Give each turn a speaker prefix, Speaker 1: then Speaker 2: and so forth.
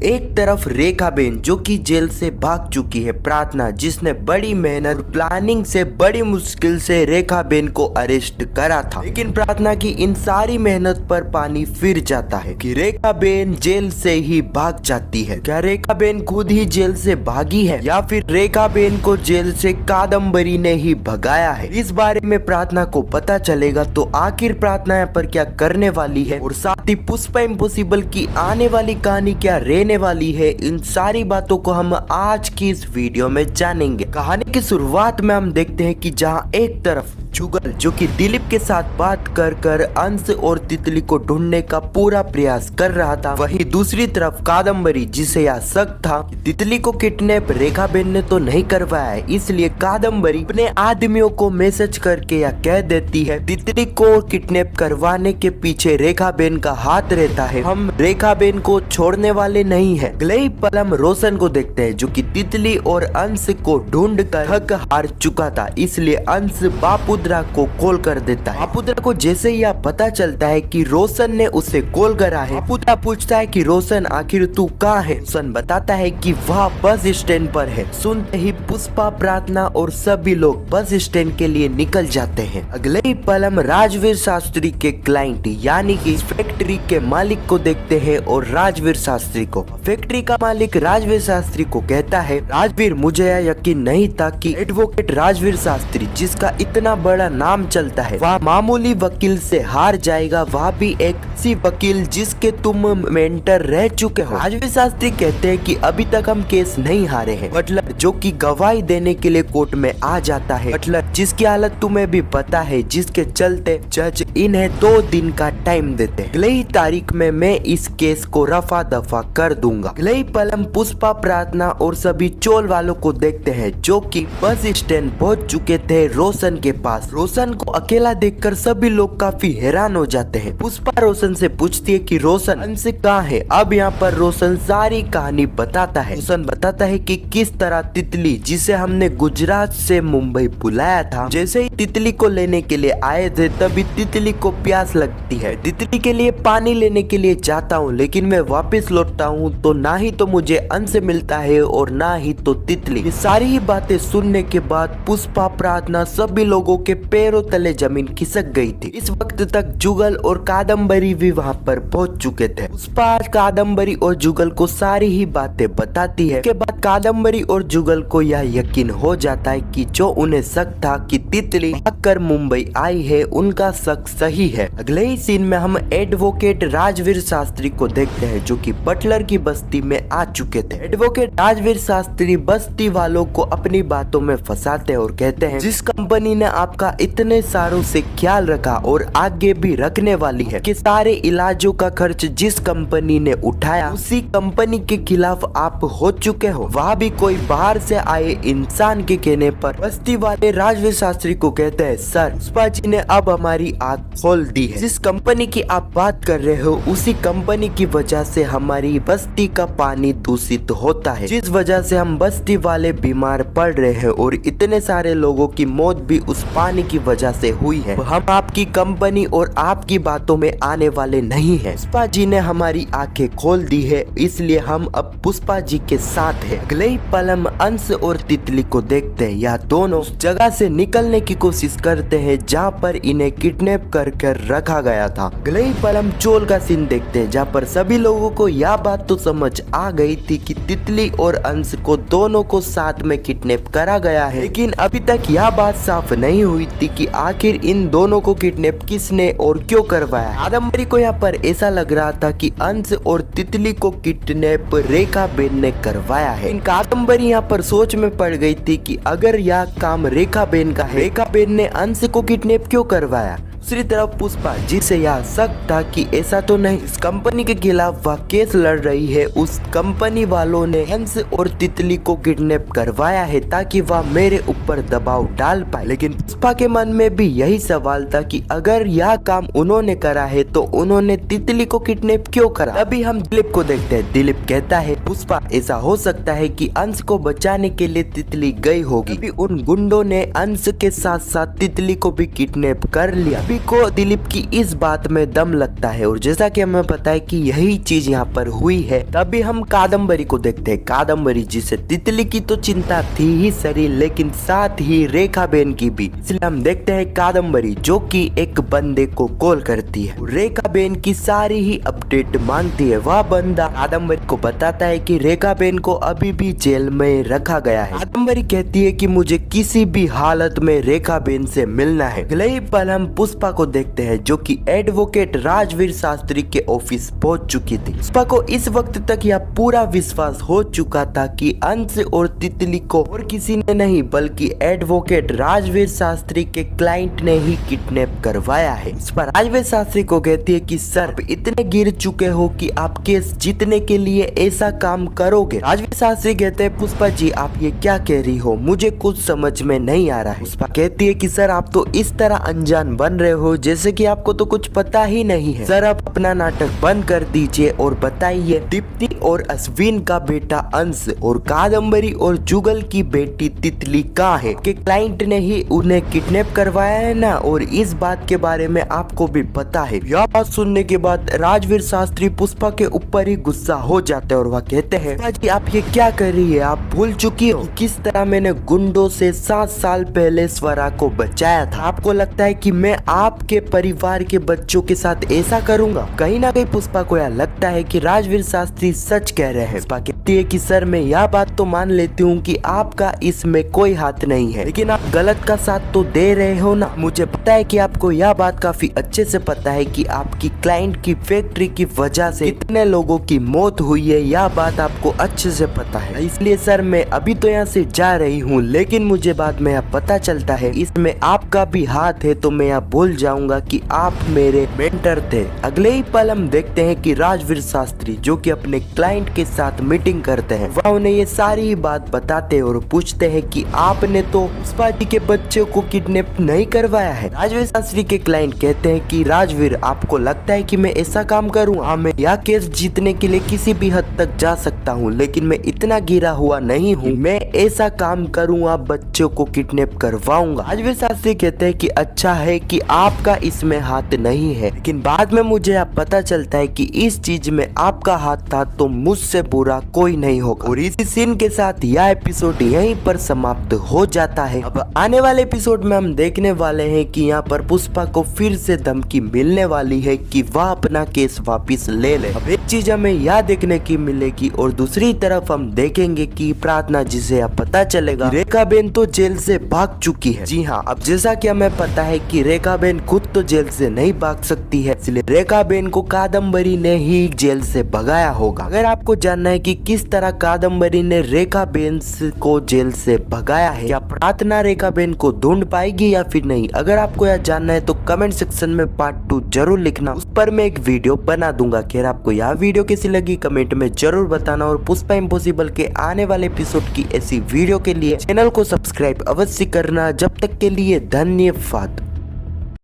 Speaker 1: एक तरफ रेखा बेन जो कि जेल से भाग चुकी है, प्रार्थना जिसने बड़ी मेहनत प्लानिंग से बड़ी मुश्किल से रेखा बेन को अरेस्ट करा था, लेकिन प्रार्थना की इन सारी मेहनत पर पानी फिर जाता है कि रेखा बेन जेल से ही भाग जाती है। क्या रेखा बेन खुद ही जेल से भागी है या फिर रेखा बेन को जेल से कादम्बरी ने ही भगाया है? इस बारे में प्रार्थना को पता चलेगा तो आखिर प्रार्थना यहाँ पर क्या करने वाली है और साथ ही पुष्पा इम्पॉसिबल की आने वाली कहानी क्या रहने वाली है, इन सारी बातों को हम आज की इस वीडियो में जानेंगे। कहानी की शुरुआत में हम देखते हैं कि जहाँ एक तरफ जुगल जो कि दिलीप के साथ बात कर अंश और तितली को ढूंढने का पूरा प्रयास कर रहा था, वहीं दूसरी तरफ कादम्बरी जिसे यह शक था कि तितली को किडनैप रेखा बेन ने तो नहीं करवाया है, इसलिए कादम्बरी अपने आदमियों को मैसेज करके यह कह देती है तितली को किडनैप करवाने के पीछे रेखा बेन का हाथ रहता है, हम रेखा बेन को छोड़ने वाले नहीं है। अगले पल हम रोशन को देखते हैं जो कि तितली और अंश को ढूंढ कर थक हार चुका था, इसलिए अंश बापुद्रा को कॉल कर देता है। बापुद्रा को जैसे ही यह पता चलता है कि रोशन ने उसे कॉल करा है, बापुद्रा पूछता है कि रोशन आखिर तू कहाँ है? रोशन बताता है कि वह बस स्टैंड पर है। सुनते ही पुष्पा, प्रार्थना और सभी लोग बस स्टैंड के लिए निकल जाते हैं। अगले ही पल हम राजवीर शास्त्री के क्लाइंट यानी कि फैक्ट्री के मालिक को देखते हैं और राजवीर शास्त्री को। फैक्ट्री का मालिक राजवीर शास्त्री को कहता है, राजवीर मुझे यह यकीन नहीं था कि एडवोकेट राजवीर शास्त्री जिसका इतना बड़ा नाम चलता है वह मामूली वकील से हार जाएगा, वह भी एक सी वकील जिसके तुम मेंटर रह चुके हो। राजवीर शास्त्री कहते हैं कि अभी तक हम केस नहीं हारे हैं। बटलर जो कि गवाही देने के लिए कोर्ट में आ जाता है, बटलर जिसकी हालत तुम्हें भी पता है, जिसके चलते जज इन्हें 2 दिन का टाइम देते हैं। अगले ही तारीख में मैं इस केस को रफा दफा कर दूंगा। अगले ही पल हम पुष्पा, प्रार्थना और सभी चोल वालों को देखते हैं जो कि बस स्टैंड पहुंच चुके थे रोशन के पास। रोशन को अकेला देखकर सभी लोग काफी हैरान हो जाते हैं। पुष्पा रोशन से पूछती है कि रोशन अंश कहाँ है? अब यहाँ पर रोशन सारी कहानी बताता है। रोशन बताता है कि किस तरह तितली जिसे हमने गुजरात से मुंबई बुलाया था, जैसे ही तितली को लेने के लिए आए थे तभी तितली को प्यास लगती है। तितली के लिए पानी लेने के लिए जाता हूँ, लेकिन मैं वापस लौटता हूँ तो ना ही तो मुझे अंश मिलता है और ना ही तो तितली। ये सारी ही बातें सुनने के बाद पुष्पा, प्रार्थना सभी लोगों के पैरों तले जमीन खिसक गई थी। इस वक्त तक जुगल और कादम्बरी भी वहाँ पर पहुँच चुके थे। पुष्पा कादम्बरी और जुगल को सारी ही बातें बताती है। के बाद कादम्बरी और जुगल को यह यकीन हो जाता है कि जो उन्हें शक था कि तितली भागकर मुंबई आई है, उनका शक सही है। अगले ही सीन में हम एडवोकेट राजवीर शास्त्री को देखते हैं जो कि बटलर की बस्ती में आ चुके थे। एडवोकेट राजवीर शास्त्री बस्ती वालों को अपनी बातों में फंसाते हैं और कहते हैं जिस कंपनी ने आपका इतने सालों से ख्याल रखा और आगे भी रखने वाली है कि सारे इलाजों का खर्च जिस कंपनी ने उठाया उसी कंपनी के खिलाफ आप हो चुके हो, वह भी कोई बाहर से आए इंसान के कहने पर। बस्ती वाले राजवीर शास्त्री को कहते हैं सर, पुष्पा जी ने अब हमारी आंख खोल दी है। जिस कंपनी की आप बात कर रहे हो उसी कंपनी की वजह से हमारी बस्ती का पानी दूषित होता है, जिस वजह से हम बस्ती वाले बीमार पड़ रहे हैं और इतने सारे लोगों की मौत भी उस पानी की वजह से हुई है। हम आपकी कंपनी और आपकी बातों में आने वाले नहीं हैं। पुष्पा जी ने हमारी आंखें खोल दी है, इसलिए हम अब पुष्पा जी के साथ हैं। अगले ही पल हम अंश और तितली को देखते हैं। यह दोनों जगह से निकलने की कोशिश करते हैं जहाँ पर इन्हें किडनैप कर रखा गया था। अगले ही पल हम चोल का सीन देखते हैं जहाँ पर सभी लोगों को यह बात तो समझ आ गई थी कि तितली और अंश को दोनों को साथ में किडनैप करा गया है, लेकिन अभी तक यह बात साफ नहीं हुई थी कि आखिर इन दोनों को किडनैप किसने और क्यों करवाया। कादम्बरी को यहाँ पर ऐसा लग रहा था कि अंश और तितली को किडनैप रेखा बेन ने करवाया है। इन कादम्बरी यहाँ पर सोच में पड़ गई थी कि अगर यह काम रेखा बेन का है, रेखा बेन ने अंश को किडनैप क्यों करवाया। दूसरी तरफ पुष्पा जिसे यह शक था कि ऐसा तो नहीं, इस कंपनी के खिलाफ वह केस लड़ रही है, उस कंपनी वालों ने हंस और तितली को किडनैप करवाया है ताकि वह मेरे ऊपर दबाव डाल पाए। लेकिन पुष्पा के मन में भी यही सवाल था कि अगर यह काम उन्होंने करा है तो उन्होंने तितली को किडनैप क्यों करा। अभी हम दिलीप को देखते हैं। दिलीप कहता है पुष्पा ऐसा हो सकता है कि अंश को बचाने के लिए तितली गई होगी, अभी उन गुंडों ने अंश के साथ साथ तितली को भी किडनैप कर लिया। सभी को दिलीप की इस बात में दम लगता है और जैसा कि हमें पता है कि यही चीज यहाँ पर हुई है, तभी हम कादम्बरी को देखते हैं। कादम्बरी जिसे तितली की तो चिंता थी ही सरी, लेकिन साथ ही रेखा बेन की भी। इसलिए हम देखते हैं कादम्बरी जो कि एक बंदे को कॉल करती है, रेखा बेन की सारी ही अपडेट मांगती है। वह बंदा कादम्बरी को बताता है कि रेखा बेन को अभी भी जेल में रखा गया है। कादम्बरी कहती है कि मुझे किसी भी हालत में रेखा बेन से मिलना है। अगले ही पल हम पुष्पा को देखते हैं जो कि एडवोकेट राजवीर शास्त्री के ऑफिस पहुंच चुकी थी। पुष्पा को इस वक्त तक यह पूरा विश्वास हो चुका था कि अंश और तितली को और किसी ने नहीं बल्कि एडवोकेट राजवीर शास्त्री के क्लाइंट ने ही किडनैप करवाया है। इस पर राजवीर शास्त्री को कहती है कि सर आप इतने गिर चुके हो कि आप केस जीतने के लिए ऐसा काम करोगे। राजवीर शास्त्री कहते हैं पुष्पा जी आप ये क्या कह रही हो, मुझे कुछ समझ में नहीं आ रहा है। पुष्पा कहती है कि सर आप तो इस तरह अनजान बन रहे हो जैसे कि आपको तो कुछ पता ही नहीं है। सर आप अपना नाटक बंद कर दीजिए और बताइए दीप्ति और अश्विन का बेटा अंश और कादम्बरी और जुगल की बेटी तितली कहाँ है? कि क्लाइंट ने ही उन्हें किडनैप करवाया है ना, और इस बात के बारे में आपको भी पता है। यह बात सुनने के बाद राजवीर शास्त्री पुष्पा के ऊपर ही गुस्सा हो जाते हैं और वह कहते हैं जी आप ये क्या कर रही है, आप भूल चुकी हो किस तरह मैंने गुंडों से 7 साल पहले स्वरा को बचाया था। आपको लगता है कि मैं आपके परिवार के बच्चों के साथ ऐसा करूंगा? कहीं ना कहीं पुष्पा को यह लगता है कि राजवीर शास्त्री सच कह रहे हैं। पुष्पा कहती है कि सर मैं यह बात तो मान लेती हूँ कि आपका इसमें कोई हाथ नहीं है, लेकिन आप गलत का साथ तो दे रहे हो ना। मुझे पता है कि आपको यह बात काफी अच्छे से पता है कि आपकी क्लाइंट की फैक्ट्री की वजह से कितने लोगों की मौत हुई है, यह बात आपको अच्छे से पता है। इसलिए सर मैं अभी तो यहाँ से जा रही हूँ, लेकिन मुझे बाद में यह पता चलता है इसमें आपका भी हाथ है तो मैं यह भूल जाऊंगा कि आप मेरे मेंटर थे। अगले ही पल हम देखते हैं कि राजवीर शास्त्री जो कि अपने क्लाइंट के साथ मीटिंग करते हैं, वह उन्हें ये सारी बात बताते हैं और पूछते हैं कि आपने तो पुष्पा जी के बच्चों को किडनैप नहीं करवाया है। राजवीर शास्त्री के क्लाइंट कहते हैं कि राजवीर आपको लगता है कि मैं ऐसा काम करूं? हाँ मैं यह केस जीतने के लिए किसी भी हद तक जा सकता हूं, लेकिन मैं इतना गिरा हुआ नहीं हूं मैं ऐसा काम करूंगा बच्चों को किडनैप करवाऊंगा। राजवीर शास्त्री कहते हैं कि अच्छा है कि आपका इसमें हाथ नहीं है, लेकिन बाद में मुझे अब पता चलता है कि इस चीज में आपका हाथ था तो मुझसे बुरा कोई नहीं होगा। और इसी सीन के साथ यह एपिसोड यहीं पर समाप्त हो जाता है। अब आने वाले एपिसोड में हम देखने वाले हैं कि यहाँ पर पुष्पा को फिर से धमकी मिलने वाली है कि वह अपना केस वापस ले ले। अब एक चीज हमें यह देखने की मिलेगी और दूसरी तरफ हम देखेंगे कि प्रार्थना जिसे अब पता चलेगा रेखा बेन तो जेल से भाग चुकी है। जी हाँ, अब जैसा कि हमें पता है कि रेखा बेन खुद तो जेल से नहीं भाग सकती है, इसलिए रेखा बेन को कादम्बरी ने ही जेल से भगाया होगा। अगर आपको जानना है कि किस तरह कादम्बरी ने रेखा बेन को जेल से भगाया है, क्या प्रार्थना रेखा बेन को ढूंढ पाएगी या फिर नहीं, अगर आपको यह जानना है तो कमेंट सेक्शन में पार्ट 2 जरूर लिखना, उस पर मैं एक वीडियो बना दूंगा। खैर आपको यह वीडियो कैसी लगी कमेंट में जरूर बताना और पुष्पा इम्पॉसिबल के आने वाले एपिसोड की ऐसी वीडियो के लिए चैनल को सब्सक्राइब अवश्य करना। जब तक के लिए धन्यवाद।